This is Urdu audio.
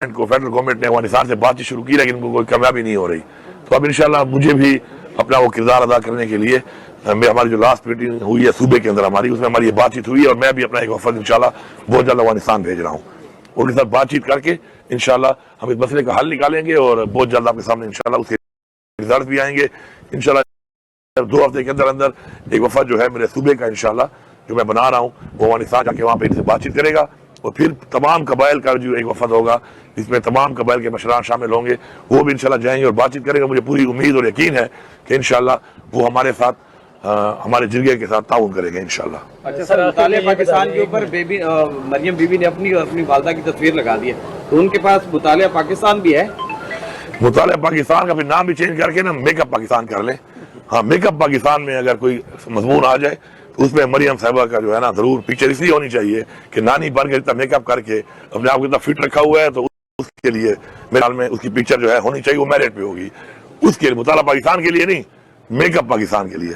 کو فیڈرل گورنمنٹ نے افغانستان سے بات چیت شروع کی لیکن ان کو کوئی کامیابی نہیں ہو رہی. تو اب انشاءاللہ مجھے بھی اپنا وہ کردار ادا کرنے کے لیے ہماری جو لاسٹ میٹنگ ہوئی ہے صوبے کے اندر ہماری، اس میں ہماری یہ بات چیت ہوئی ہے، اور میں بھی اپنا ایک وفد انشاءاللہ بہت جلد افغانستان بھیج رہا ہوں. ان کے ساتھ بات چیت کر کے انشاءاللہ ہم اس مسئلے کا حل نکالیں گے، اور بہت جلد آپ کے سامنے انشاءاللہ اس کے رزلٹ بھی آئیں گے. انشاءاللہ 2 ہفتے کے اندر اندر ایک وفد جو ہے میرے صوبے کا انشاءاللہ جو میں بنا رہا ہوں وہ افغانستان جا کے وہاں پہ ان سے بات چیت کرے گا، اور پھر تمام قبائل کا جو ایک وفد ہوگا جس میں تمام قبائل کے مشران شامل ہوں گے وہ بھی انشاءاللہ جائیں گے اور بات چیت کریں گے. مجھے پوری امید اور یقین ہے کہ انشاءاللہ وہ ہمارے ساتھ ہمارے جرگے کے ساتھ تعاون کریں گے انشاءاللہ. اچھا سر، مطالعہ پاکستان کے اوپر مریم بی بی نے اپنی والدہ کی تصویر لگا دی ہے، تو ان کے پاس مطالعہ پاکستان بھی ہے؟ مطالعہ پاکستان کا پھر نام بھی چینج کر کے نا میک اپ پاکستان کر لیں. ہاں، میک اپ پاکستان میں اگر کوئی مضمون آ جائے تو اس میں مریم صاحبہ کا جو ہے نا ضرور پکچر اس لیے ہونی چاہیے کہ نانی بن کے اتنا میک اپ کر کے اپنے آپ کو اتنا فٹ رکھا ہوا ہے، تو اس کے لیے میرے خیال میں اس کی پکچر جو ہے ہونی چاہیے، وہ میرٹ پہ ہوگی. اس کے لیے مطالعہ پاکستان کے لیے نہیں، میک اپ پاکستان کے لیے.